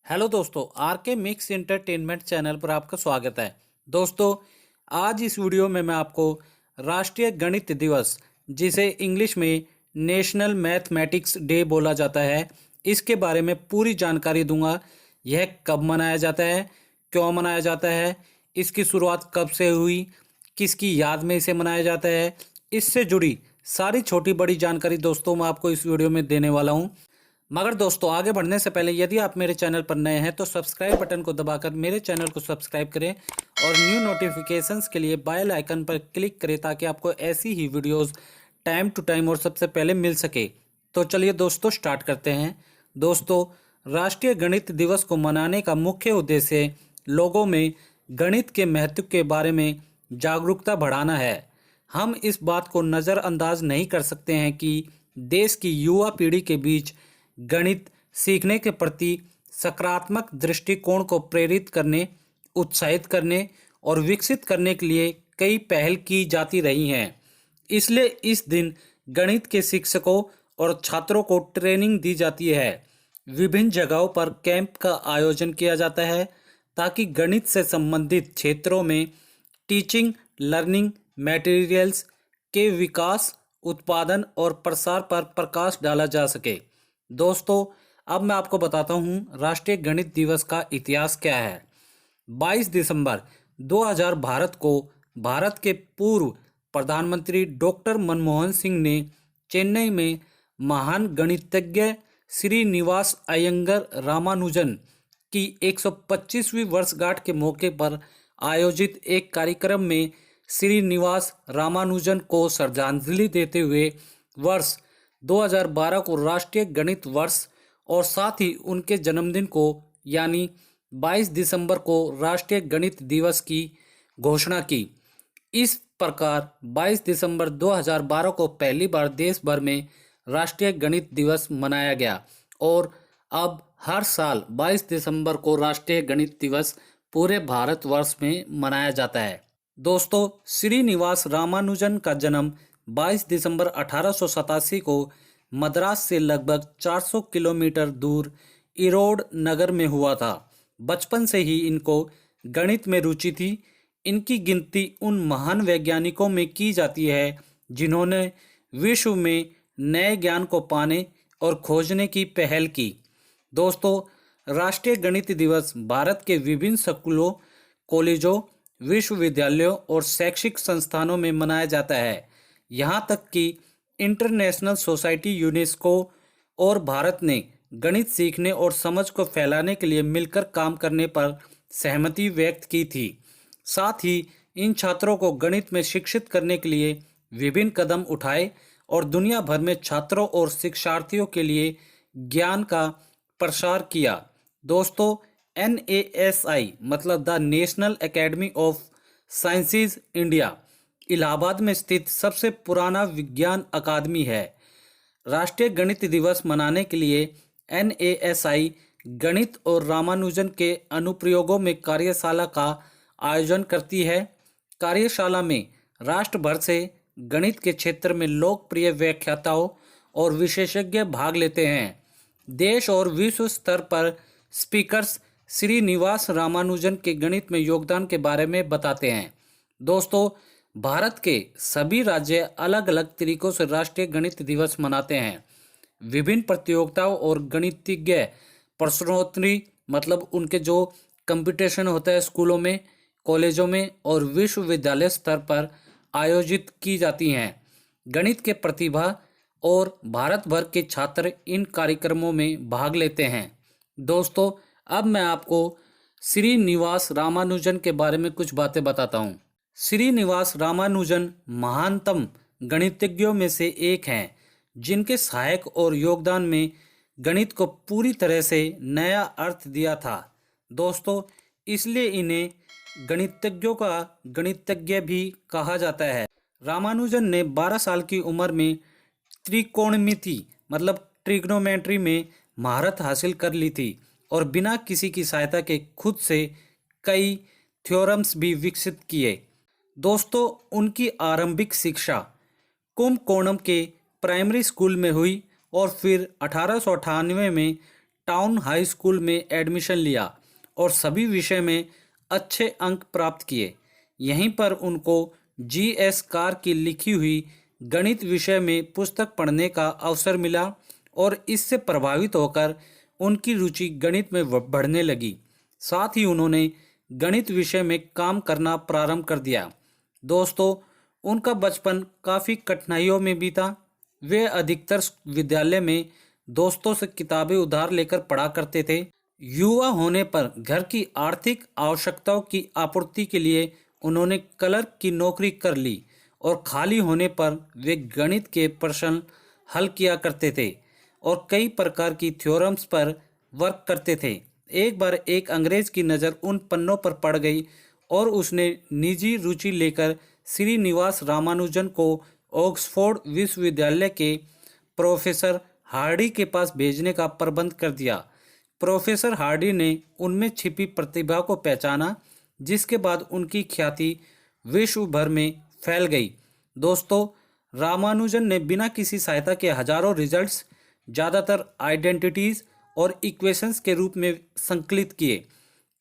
Hello दोस्तों, are के mix entertainment channel पर आपका स्वागत है। दोस्तों, आज इस वीडियो में मैं आपको राष्ट्रीय गणित दिवस, जिसे इंग्लिश में नेशनल मैथमेटिक्स डे बोला जाता है, इसके बारे में पूरी जानकारी दूंगा। यह कब मनाया जाता है, क्यों मनाया जाता है, इसकी शुरुआत कब से हुई, किसकी याद में इसे मनाया जाता है, इससे जुड़ी सारी छोटी बड़ी जानकारी दोस्तों मैं आपको इस वीडियो में देने वाला हूं। मगर दोस्तों, आगे बढ़ने से पहले यदि आप मेरे चैनल पर नए हैं तो सब्सक्राइब बटन को दबाकर मेरे चैनल को सब्सक्राइब करें और न्यू नोटिफिकेशंस के लिए बेल आइकन पर क्लिक करें ताकि आपको ऐसी ही वीडियोस टाइम टू टाइम और सबसे पहले मिल सके। तो चलिए दोस्तों, स्टार्ट करते हैं। दोस्तों, राष्ट्रीय गणित दिवस को मनाने का मुख्य उद्देश्य लोगों में गणित के महत्व के बारे में जागरूकता बढ़ाना है। हम इस बात को नज़रअंदाज नहीं कर सकते हैं कि देश की युवा पीढ़ी के बीच गणित सीखने के प्रति सकारात्मक दृष्टिकोण को प्रेरित करने, उत्साहित करने और विकसित करने के लिए कई पहल की जाती रही हैं। इसलिए इस दिन गणित के शिक्षकों और छात्रों को ट्रेनिंग दी जाती है। विभिन्न जगहों पर कैंप का आयोजन किया जाता है ताकि गणित से संबंधित क्षेत्रों में टीचिंग, लर्निंग मटेरियल्स के विकास, उत्पादन और प्रसार पर प्रकाश डाला जा सके। दोस्तों, अब मैं आपको बताता हूँ राष्ट्रीय गणित दिवस का इतिहास क्या है। 22 दिसंबर 2000 भारत के पूर्व प्रधानमंत्री डॉक्टर मनमोहन सिंह ने चेन्नई में महान गणितज्ञ श्रीनिवास अयंगर रामानुजन की 125वीं वर्षगांठ के मौके पर आयोजित एक कार्यक्रम में श्रीनिवास रामानुजन को श्रद्धांजलि देते हुए वर्ष 2012 को राष्ट्रीय गणित वर्ष और साथ ही उनके जन्मदिन को यानी 22 दिसंबर को राष्ट्रीय गणित दिवस की घोषणा की। इस प्रकार 22 दिसंबर 2012 को पहली बार देश भर में राष्ट्रीय गणित दिवस मनाया गया और अब हर साल 22 दिसंबर को राष्ट्रीय गणित दिवस पूरे भारतवर्ष में मनाया जाता है। दोस्तों, श्रीनिवास रामानुजन का जन्म 22 दिसंबर 1887 को मद्रास से लगभग 400 किलोमीटर दूर इरोड नगर में हुआ था। बचपन से ही इनको गणित में रुचि थी। इनकी गिनती उन महान वैज्ञानिकों में की जाती है जिन्होंने विश्व में नए ज्ञान को पाने और खोजने की पहल की। दोस्तों, राष्ट्रीय गणित दिवस भारत के विभिन्न स्कूलों, कॉलेजों, विश्वविद्यालयों और शैक्षिक संस्थानों में मनाया जाता है। यहाँ तक कि इंटरनेशनल सोसाइटी यूनेस्को और भारत ने गणित सीखने और समझ को फैलाने के लिए मिलकर काम करने पर सहमति व्यक्त की थी। साथ ही इन छात्रों को गणित में शिक्षित करने के लिए विभिन्न कदम उठाए और दुनिया भर में छात्रों और शिक्षार्थियों के लिए ज्ञान का प्रसार किया। दोस्तों, NASI मतलब the national academy of sciences India Allahabad में स्थित सबसे पुराना विज्ञान अकादमी है। राष्ट्रीय गणित दिवस मनाने के लिए NASI गणित और रामानुजन के अनुप्रयोगों में कार्यशाला का आयोजन करती है। कार्यशाला में राष्ट्र भर से गणित के क्षेत्र में लोकप्रिय व्याख्याताओं और विशेषज्ञ भाग लेते हैं। देश और विश्व स्तर पर स्पीकर्स श्रीनिवास रामानुजन के गणित में योगदान के बारे में बताते हैं। दोस्तों, भारत के सभी राज्य अलग अलग तरीकों से राष्ट्रीय गणित दिवस मनाते हैं। विभिन्न प्रतियोगिताओं और गणितज्ञ प्रश्नोत्तरी मतलब उनके जो कंपटीशन होता है स्कूलों में, कॉलेजों में और विश्वविद्यालय स्तर पर आयोजित की जाती हैं। गणित के प्रतिभा और भारत भर के छात्र इन कार्यक्रमों में भाग लेते हैं। दोस्तों, अब मैं आपको श्रीनिवास रामानुजन के बारे में कुछ बातें बताता हूँ। श्रीनिवास रामानुजन महानतम गणितज्ञों में से एक हैं जिनके सहायक और योगदान में गणित को पूरी तरह से नया अर्थ दिया था। दोस्तों, इसलिए इन्हें गणितज्ञों का गणितज्ञ भी कहा जाता है। रामानुजन ने 12 साल की उम्र में त्रिकोणमिति मतलब ट्रिग्नोमेट्री में महारत हासिल कर ली थी और बिना किसी की सहायता के खुद से कई थ्योरम्स भी विकसित किए। दोस्तों, उनकी आरंभिक शिक्षा कुंभकोणम के प्राइमरी स्कूल में हुई और फिर 1898 में टाउन हाई स्कूल में एडमिशन लिया और सभी विषय में अच्छे अंक प्राप्त किए। यहीं पर उनको जी.एस. कार की लिखी हुई गणित विषय में पुस्तक पढ़ने का अवसर मिला और इससे प्रभावित होकर उनकी रुचि गणित में बढ़ने लगी। साथ ही उन्होंने गणित विषय में काम करना प्रारंभ कर दिया। दोस्तों, उनका बचपन काफ़ी कठिनाइयों में बीता। वे अधिकतर विद्यालय में दोस्तों से किताबें उधार लेकर पढ़ा करते थे। युवा होने पर घर की आर्थिक आवश्यकताओं की आपूर्ति के लिए उन्होंने क्लर्क की नौकरी कर ली और खाली होने पर वे गणित के प्रश्न हल किया करते थे और कई प्रकार की थ्योरम्स पर वर्क करते थे। एक बार एक अंग्रेज की नज़र उन पन्नों पर पड़ गई और उसने निजी रुचि लेकर श्रीनिवास रामानुजन को ऑक्सफोर्ड विश्वविद्यालय के प्रोफेसर हार्डी के पास भेजने का प्रबंध कर दिया। प्रोफेसर हार्डी ने उनमें छिपी प्रतिभा को पहचाना, जिसके बाद उनकी ख्याति विश्व भर में फैल गई। दोस्तों, रामानुजन ने बिना किसी सहायता के हजारों रिजल्ट्स, ज़्यादातर आइडेंटिटीज़ और इक्वेशंस के रूप में संकलित किए।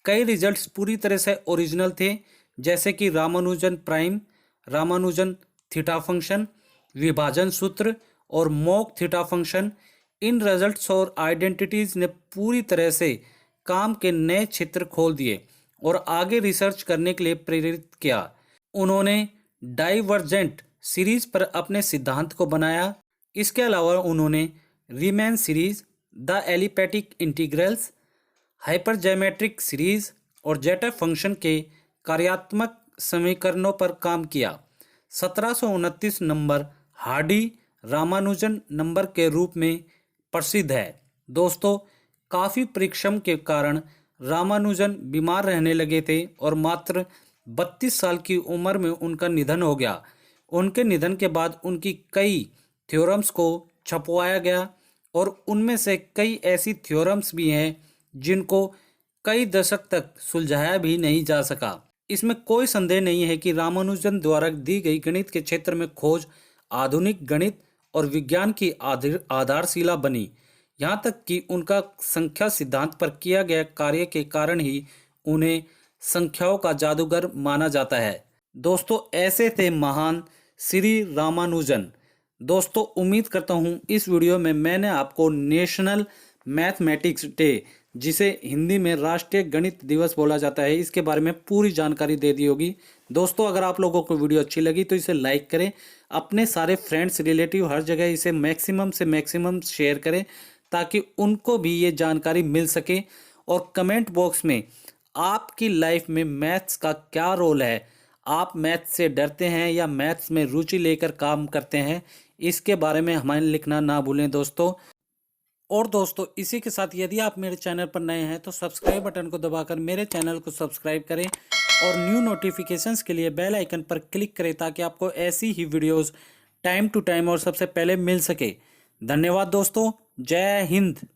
कई रिजल्ट्स पूरी तरह से ओरिजिनल थे, जैसे कि Ramanujan prime, Ramanujan theta function, विभाजन सूत्र और मॉक थीटा फंक्शन। इन रिजल्ट्स और आइडेंटिटीज़ ने पूरी तरह से काम के नए क्षेत्र खोल दिए और आगे रिसर्च करने के लिए प्रेरित किया। उन्होंने डाइवर्जेंट सीरीज पर अपने सिद्धांत को बनाया। इसके अलावा उन्होंने Riemann series, the elliptic integrals, hypergeometric series और जेटा फंक्शन के कार्यात्मक समीकरणों पर काम किया। 1729 नंबर हार्डी रामानुजन नंबर के रूप में प्रसिद्ध है। दोस्तों, काफ़ी परिश्रम के कारण रामानुजन बीमार रहने लगे थे और मात्र 32 साल की उम्र में उनका निधन हो गया। उनके निधन के बाद उनकी कई थ्योरम्स को छपवाया गया और उनमें से कई ऐसी थ्योरम्स भी हैं जिनको कई दशक तक सुलझाया भी नहीं जा सका। इसमें कोई संदेह नहीं है कि रामानुजन द्वारा दी गई गणित के क्षेत्र में खोज आधुनिक गणित और विज्ञान की आधारशिला बनी। यहाँ तक कि उनका संख्या सिद्धांत पर किया गया कार्य के कारण ही उन्हें संख्याओं का जादूगर माना जाता है। दोस्तों, ऐसे थे महान श्री रामानुजन। दोस्तों, उम्मीद करता हूँ इस वीडियो में मैंने आपको नेशनल मैथमेटिक्स डे, जिसे हिंदी में राष्ट्रीय गणित दिवस बोला जाता है, इसके बारे में पूरी जानकारी दे दी होगी। दोस्तों, अगर आप लोगों को वीडियो अच्छी लगी तो इसे लाइक करें, अपने सारे फ्रेंड्स, रिलेटिव, हर जगह इसे मैक्सिमम से मैक्सिमम शेयर करें ताकि उनको भी ये जानकारी मिल सके। और कमेंट बॉक्स में आपकी लाइफ में मैथ्स का क्या रोल है, आप मैथ्स से डरते हैं या मैथ्स में रुचि लेकर काम करते हैं, इसके बारे में हमें लिखना ना भूलें दोस्तों। और दोस्तों, इसी के साथ यदि आप मेरे चैनल पर नए हैं तो सब्सक्राइब बटन को दबाकर मेरे चैनल को सब्सक्राइब करें और न्यू नोटिफिकेशंस के लिए बेल आइकन पर क्लिक करें ताकि आपको ऐसी ही वीडियोस टाइम टू टाइम और सबसे पहले मिल सके। धन्यवाद दोस्तों। जय हिंद।